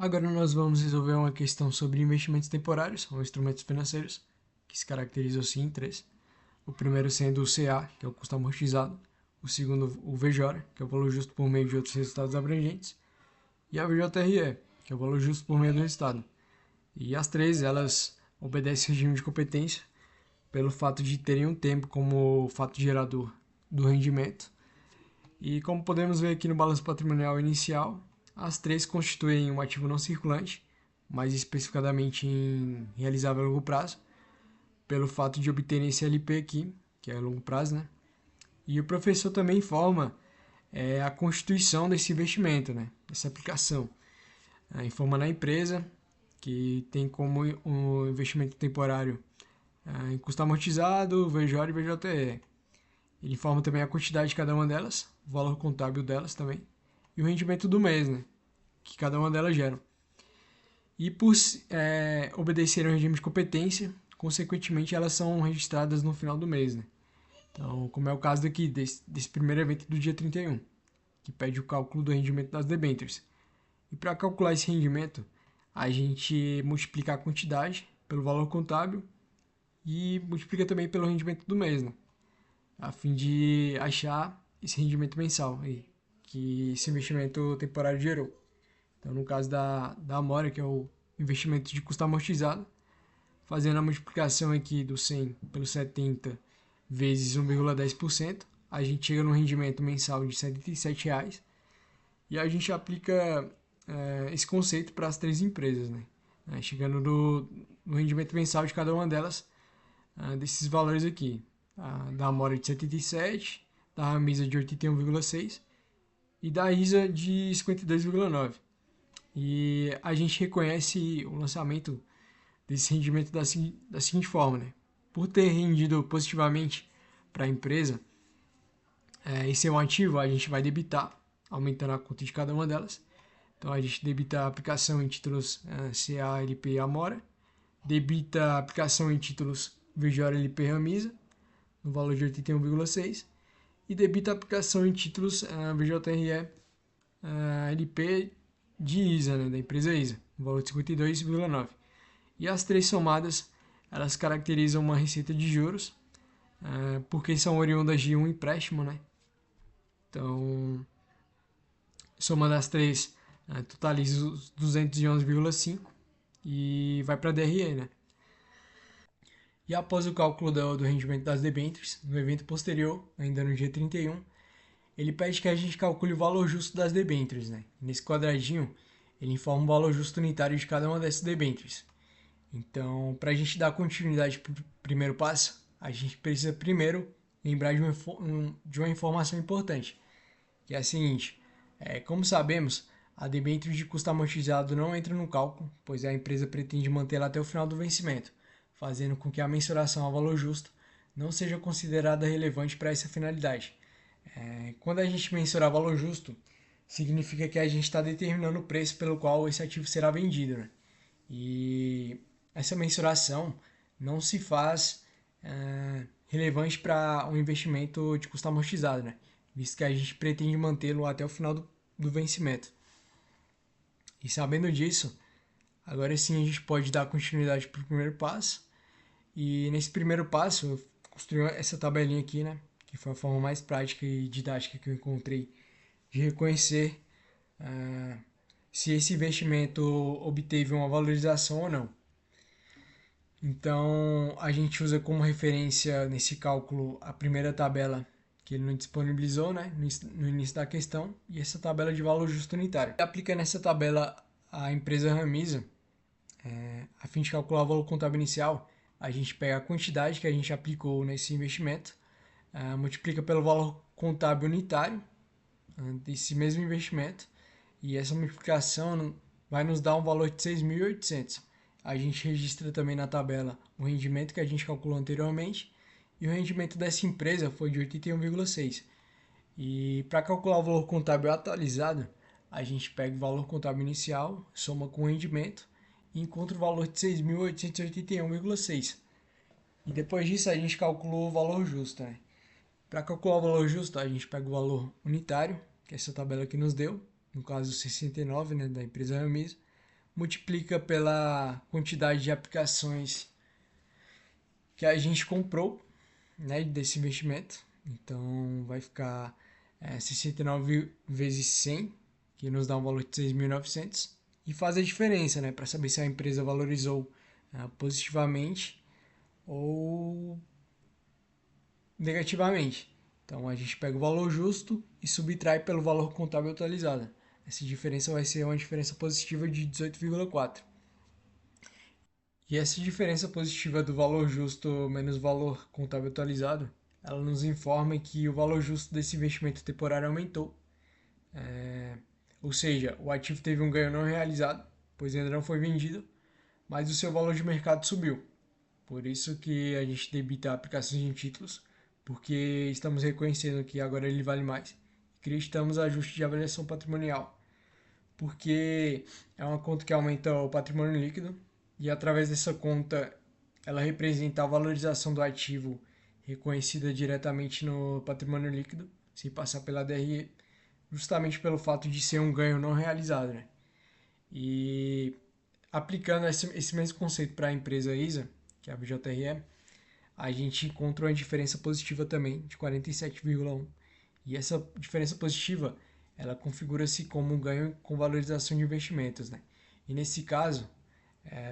Agora nós vamos resolver uma questão sobre investimentos temporários, ou instrumentos financeiros, que se caracterizam assim em três. O primeiro sendo o CA, que é o custo amortizado. O segundo, o VJORA, que é o valor justo por meio de outros resultados abrangentes. E a VJRE, que é o valor justo por meio do resultado. E as três, elas obedecem ao regime de competência pelo fato de terem um tempo como fato gerador do rendimento. E como podemos ver aqui no balanço patrimonial inicial, as três constituem um ativo não circulante, mais especificadamente em realizável a longo prazo, pelo fato de obterem esse LP aqui, que é a longo prazo, né? E o professor também informa a constituição desse investimento, né? Dessa aplicação. Informa na empresa que tem como um investimento temporário em custo amortizado, VJOR e VJTE. Ele informa também a quantidade de cada uma delas, o valor contábil delas também, e o rendimento do mês, né? Que cada uma delas gera. E por obedecerem ao regime de competência, consequentemente elas são registradas no final do mês, né? Então, como é o caso daqui, desse primeiro evento do dia 31, que pede o cálculo do rendimento das debêntures. E para calcular esse rendimento, a gente multiplica a quantidade pelo valor contábil e multiplica também pelo rendimento do mês, né? A fim de achar esse rendimento mensal aí, que esse investimento temporário gerou. Então, no caso da Amora, que é o investimento de custo amortizado, fazendo a multiplicação aqui do 100 pelo 70 vezes 1,10%, a gente chega no rendimento mensal de R$ 77,00 e a gente aplica esse conceito para as três empresas, né? Chegando no rendimento mensal de cada uma delas, desses valores aqui. Da Amora de 77, da Ramisa de 81,6 e da ISA de 52,9. E a gente reconhece o lançamento desse rendimento da seguinte forma, né? Por ter rendido positivamente para a empresa, esse é um ativo, a gente vai debitar, aumentando a conta de cada uma delas. Então a gente debita a aplicação em títulos CA, LP e Amora, debita a aplicação em títulos VJOR, LP e Ramisa, no valor de 81,6, e debita a aplicação em títulos VJRE, LP de ISA, né, da empresa ISA, no valor de 52,9. E as três somadas, elas caracterizam uma receita de juros, porque são oriundas de um empréstimo, né? Então, somando as três, totaliza os 211,5 e vai para a DRE, né? E após o cálculo do rendimento das debêntures, no evento posterior, ainda no dia 31, ele pede que a gente calcule o valor justo das debêntures, né? Nesse quadradinho, ele informa o valor justo unitário de cada uma dessas debêntures. Então, para a gente dar continuidade para o primeiro passo, a gente precisa primeiro lembrar de uma informação importante, que é a seguinte: como sabemos, a debênture de custo amortizado não entra no cálculo, pois a empresa pretende mantê-la até o final do vencimento, fazendo com que a mensuração ao valor justo não seja considerada relevante para essa finalidade. Quando a gente mensurar valor justo, significa que a gente está determinando o preço pelo qual esse ativo será vendido, né? E essa mensuração não se faz relevante para um investimento de custo amortizado, né? Visto que a gente pretende mantê-lo até o final do vencimento. E sabendo disso, agora sim a gente pode dar continuidade para o primeiro passo. E nesse primeiro passo, eu construí essa tabelinha aqui, né? Que foi a forma mais prática e didática que eu encontrei de reconhecer se esse investimento obteve uma valorização ou não. Então, a gente usa como referência nesse cálculo a primeira tabela que ele não disponibilizou, né, no início da questão, e essa tabela de valor justo unitário. Aplica nessa tabela a empresa Ramisa, a fim de calcular o valor contábil inicial, a gente pega a quantidade que a gente aplicou nesse investimento, multiplica pelo valor contábil unitário desse mesmo investimento, e essa multiplicação vai nos dar um valor de 6.800. A gente registra também na tabela o rendimento que a gente calculou anteriormente, e o rendimento dessa empresa foi de 81,6. E para calcular o valor contábil atualizado, a gente pega o valor contábil inicial, soma com o rendimento e encontra o valor de 6.881,6. E depois disso a gente calculou o valor justo, né? Para calcular o valor justo, a gente pega o valor unitário, que essa tabela aqui nos deu, no caso 69, né, da empresa Hermes, multiplica pela quantidade de aplicações que a gente comprou, né, desse investimento. Então vai ficar 69 vezes 100, que nos dá um valor de 6.900, e faz a diferença, né, para saber se a empresa valorizou positivamente ou negativamente. Então a gente pega o valor justo e subtrai pelo valor contábil atualizado. Essa diferença vai ser uma diferença positiva de 18,4. E essa diferença positiva do valor justo menos o valor contábil atualizado, ela nos informa que o valor justo desse investimento temporário aumentou. Ou seja, o ativo teve um ganho não realizado, pois ainda não foi vendido, mas o seu valor de mercado subiu. Por isso que a gente debita aplicações em títulos, porque estamos reconhecendo que agora ele vale mais. Acreditamos ajuste de avaliação patrimonial, porque é uma conta que aumenta o patrimônio líquido e através dessa conta ela representa a valorização do ativo reconhecida diretamente no patrimônio líquido, sem passar pela DRE, justamente pelo fato de ser um ganho não realizado, né? E aplicando esse mesmo conceito para a empresa ISA, que é a BJRE, a gente encontrou uma diferença positiva também de 47,1. E essa diferença positiva, ela configura-se como um ganho com valorização de investimentos, né? E nesse caso,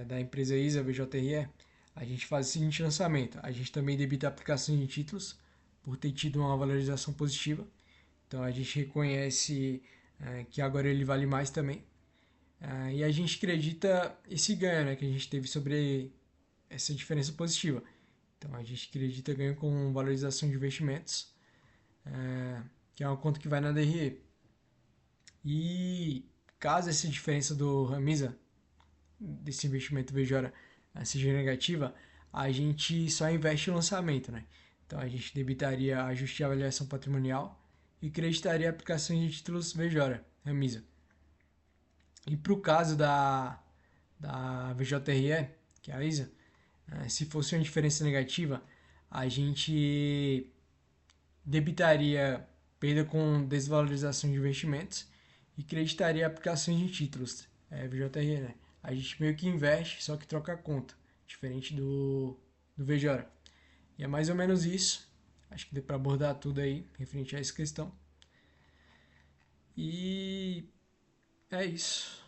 da empresa ISA, BJRE, a gente faz o seguinte lançamento. A gente também debita aplicações de títulos por ter tido uma valorização positiva. Então a gente reconhece que agora ele vale mais também. E a gente acredita esse ganho, né, que a gente teve sobre essa diferença positiva. Então a gente acredita ganho com valorização de investimentos, que é uma conta que vai na DRE. E caso essa diferença do Ramisa, desse investimento Vejora, seja negativa, a gente só investe no lançamento, né? Então a gente debitaria ajuste de avaliação patrimonial e creditaria aplicações de títulos Vejora, Ramisa. E para o caso da VJRE, que é a ISA, se fosse uma diferença negativa, a gente debitaria perda com desvalorização de investimentos e creditaria aplicações de títulos, VJRE, né? A gente meio que investe, só que troca a conta, diferente do Vejora. E é mais ou menos isso. Acho que deu para abordar tudo aí referente a essa questão. E é isso.